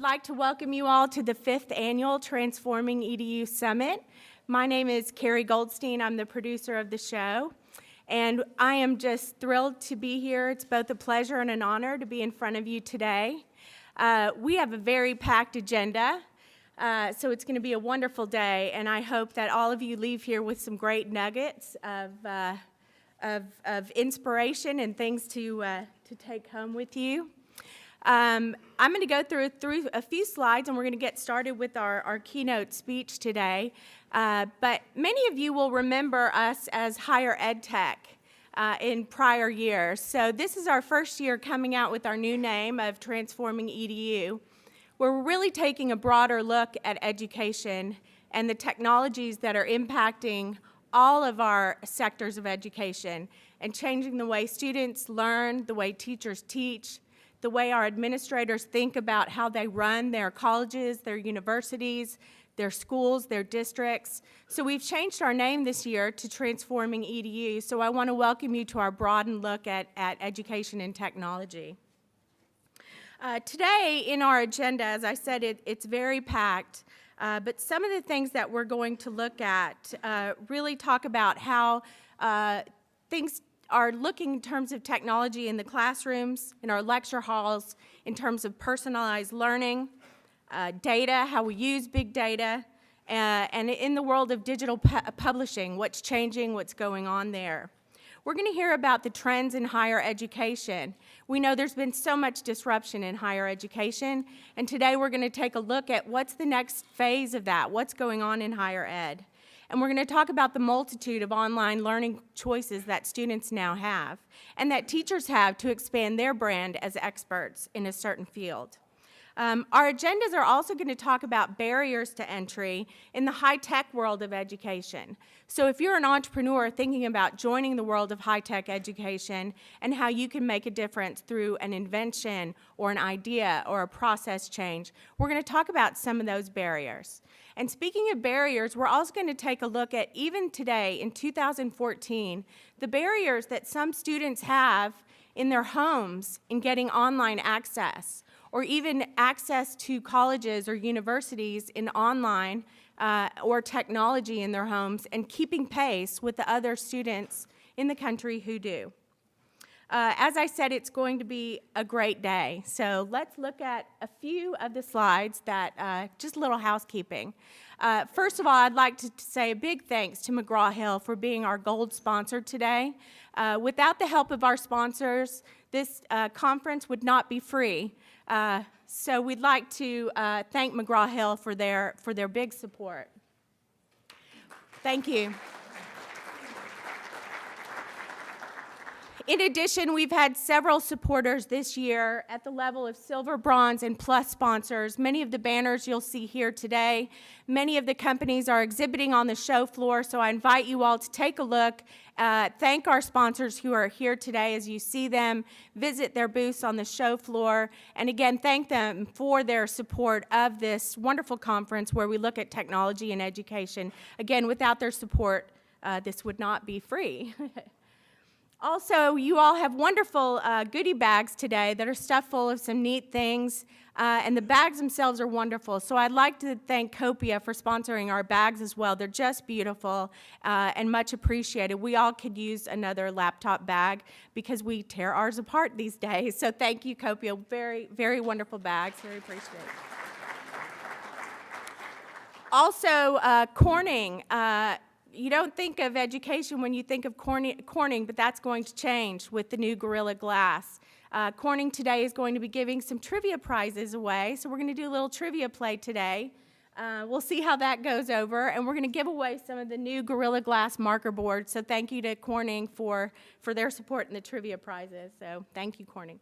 like to welcome you all to the 5th Annual TransformingEDU Summit. My name is Kerry Goldstein. I'm the producer of the show, and I am just thrilled to be here. It's both a pleasure and an honor to be in front of you today. We have a very packed agenda, so it's going to be a wonderful day, and I hope that all of you leave here with some great nuggets of inspiration and things to take home with you. I'm going to go through a few slides, and we're going to get started with our keynote speech today. But many of you will remember us as higher ed tech in prior years. So this is our first year coming out with our new name of TransformingEDU, where we're really taking a broader look at education and the technologies that are impacting all of our sectors of education and changing the way students learn, the way teachers teach, the way our administrators think about how they run their colleges, their universities, their schools, their districts. So we've changed our name this year to TransformingEDU, so I want to welcome you to our broadened look at education and technology. Today in our agenda, as I said, it's very packed, but some of the things that we're going to look at really talk about how things are looking in terms of technology in the classrooms, in our lecture halls, in terms of personalized learning, data, how we use big data, and in the world of digital publishing, what's changing, what's going on there. We're going to hear about the trends in higher education. We know there's been so much disruption in higher education, and today we're going to take a look at what's the next phase of that, what's going on in higher ed. And we're going to talk about the multitude of online learning choices that students now have and that teachers have to expand their brand as experts in a certain field. Our agendas are also going to talk about barriers to entry in the high-tech world of education. So if you're an entrepreneur thinking about joining the world of high-tech education and how you can make a difference through an invention or an idea or a process change, we're going to talk about some of those barriers. And speaking of barriers, we're also going to take a look at, even today in 2014, the barriers that some students have in their homes in getting online access, or even access to colleges or universities in online or technology in their homes, and keeping pace with the other students in the country who do. As I said, it's going to be a great day. So let's look at a few of the slides that, just a little housekeeping. First of all, I'd like to say a big thanks to McGraw-Hill for being our gold sponsor today. Without the help of our sponsors, this conference would not be free. So we'd like to thank McGraw-Hill for their big support. Thank you. In addition, we've had several supporters this year at the level of silver, bronze, and plus sponsors. Many of the banners you'll see here today. Many of the companies are exhibiting on the show floor, so I invite you all to take a look. Thank our sponsors who are here today as you see them. Visit their booths on the show floor. And again, thank them for their support of this wonderful conference where we look at technology and education. Again, without their support, this would not be free. Also, you all have wonderful goodie bags today that are stuffed full of some neat things, and the bags themselves are wonderful. So I'd like to thank Copia for sponsoring our bags as well. They're just beautiful and much appreciated. We all could use another laptop bag because we tear ours apart these days. So thank you, Copia. Very, very wonderful bags. Very appreciated. Also, Corning. You don't think of education when you think of Corning, but that's going to change with the new Gorilla Glass. Corning today is going to be giving some trivia prizes away, so we're going to do a little trivia play today. We'll see how that goes over, and we're going to give away some of the new Gorilla Glass marker boards, so thank you to Corning for their support in the trivia prizes. So thank you, Corning.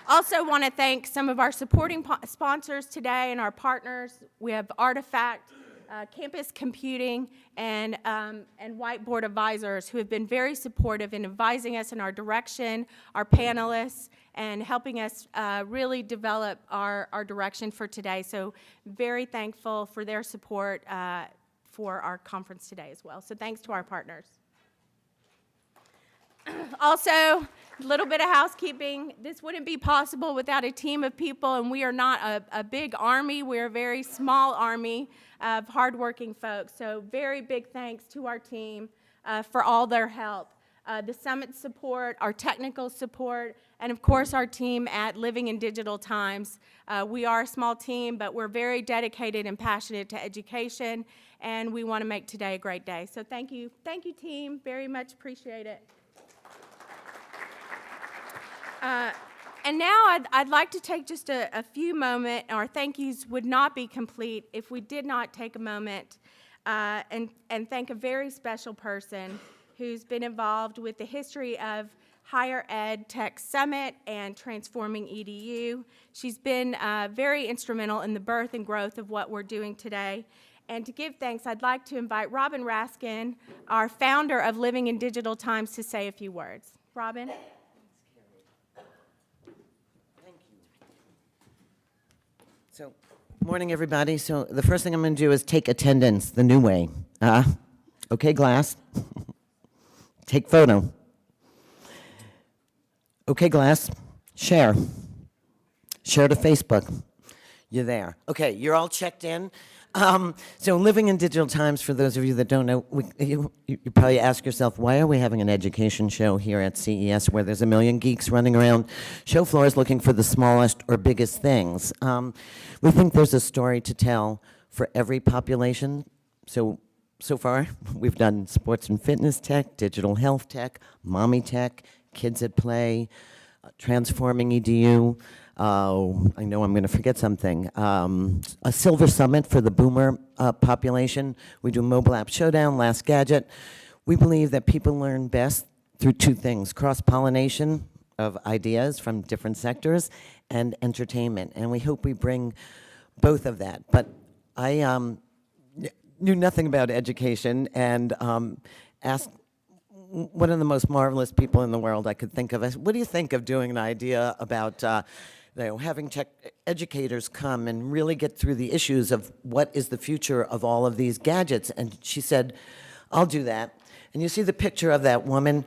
Also want to thank some of our supporting sponsors today and our partners. We have Artifact, Campus Computing, and Whiteboard Advisors who have been very supportive in advising us in our direction, our panelists, and helping us really develop our direction for today. So very thankful for their support for our conference today as well. So thanks to our partners. Also, little bit of housekeeping. This wouldn't be possible without a team of people, and we are not a big army. We're a very small army of hardworking folks. So very big thanks to our team for all their help. The summit support, our technical support, and of course our team at Living in Digital Times. We are a small team, but we're very dedicated and passionate to education, and we want to make today a great day. So thank you team, very much appreciate it. And now I'd like to take just a few moments. Our thank yous would not be complete if we did not take a moment and thank a very special person who's been involved with the history of Higher Ed Tech Summit and Transforming EDU. She's been very instrumental in the birth and growth of what we're doing today. And to give thanks, I'd like to invite Robin Raskin, our founder of Living in Digital Times, to say a few words. Robin? So, morning, everybody. So the first thing I'm going to do is take attendance the new way. Okay, glass. Take photo. Okay, glass. Share. Share to Facebook. You're there. Okay, you're all checked in. So Living in Digital Times, for those of you that don't know, you probably ask yourself, why are we having an education show here at CES where there's a million geeks running around show floors looking for the smallest or biggest things? We think there's a story to tell for every population. So far, we've done sports and fitness tech, digital health tech, mommy tech, kids at play, transforming EDU. I know I'm going to forget something. A silver summit for the boomer population. We do mobile app showdown, last gadget. We believe that people learn best through two things: cross-pollination of ideas from different sectors and entertainment. And we hope we bring both of that. But I knew nothing about education and asked one of the most marvelous people in the world I could think of. I said, what do you think of doing an idea about having tech educators come and really get through the issues of what is the future of all of these gadgets? And she said, I'll do that. And you see the picture of that woman.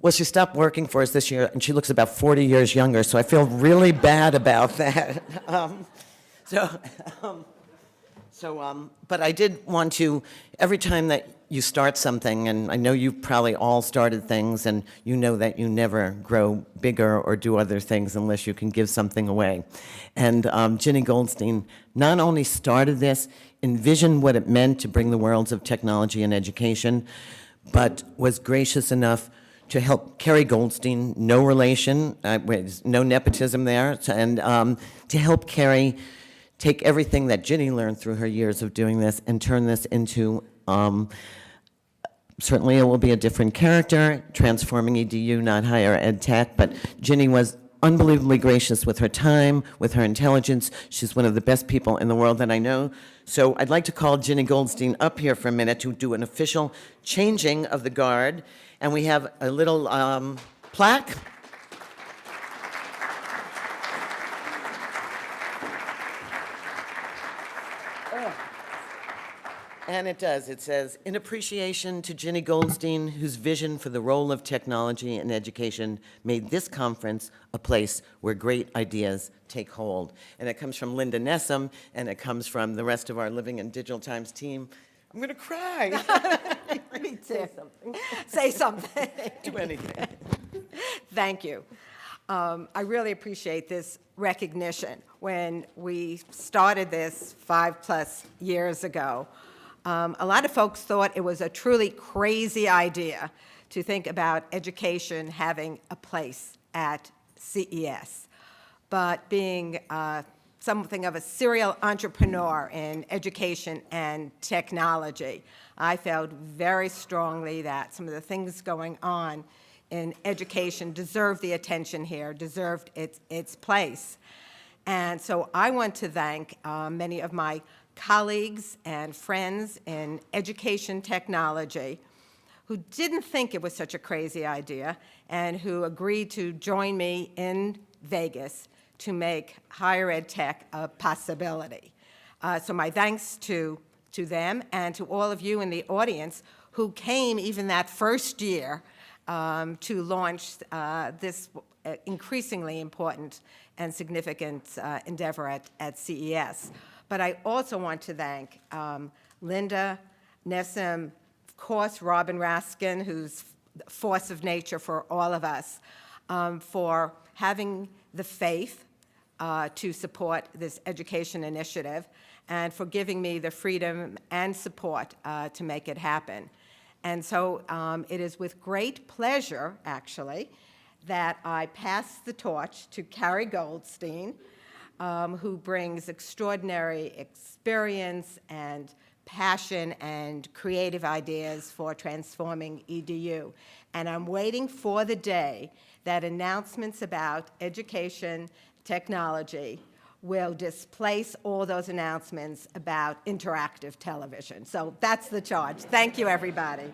Well, she stopped working for us this year, and she looks about 40 years younger, so I feel really bad about that. But I did want to, every time that you start something, and I know you've probably all started things, and you know that you never grow bigger or do other things unless you can give something away. And Kerry Goldstein not only started this, envisioned what it meant to bring the worlds of technology and education, but was gracious enough to help Kerry Goldstein, no relation, no nepotism there, and to help Kerry take everything that Ginny learned through her years of doing this and turn this into, certainly it will be a different character, transforming EDU, not higher ed tech, but Ginny was unbelievably gracious with her time, with her intelligence. She's one of the best people in the world that I know. So I'd like to call Kerry Goldstein up here for a minute to do an official changing of the guard. And we have a little plaque. And it does. It says, in appreciation to Kerry Goldstein, whose vision for the role of technology in education made this conference a place where great ideas take hold. And it comes from Linda Nessum, and it comes from the rest of our Living in Digital Times team. I'm going to cry. Me too. Say something. Say something. Do anything. Thank you. I really appreciate this recognition. When we started this 5+ years ago, a lot of folks thought it was a truly crazy idea to think about education having a place at CES. But being something of a serial entrepreneur in education and technology, I felt very strongly that some of the things going on in education deserved the attention here, deserved its place. And so I want to thank many of my colleagues and friends in education technology who didn't think it was such a crazy idea and who agreed to join me in Vegas to make higher ed tech a possibility. So my thanks to them and to all of you in the audience who came even that first year to launch this increasingly important and significant endeavor at CES. But I also want to thank Linda, Nessim, of course, Robin Raskin, who's a force of nature for all of us, for having the faith to support this education initiative, and for giving me the freedom and support to make it happen. And so it is with great pleasure, actually, that I pass the torch to Kerry Goldstein, who brings extraordinary experience and passion and creative ideas for transforming EDU. And I'm waiting for the day that announcements about education technology will displace all those announcements about interactive television. So that's the charge. Thank you, everybody.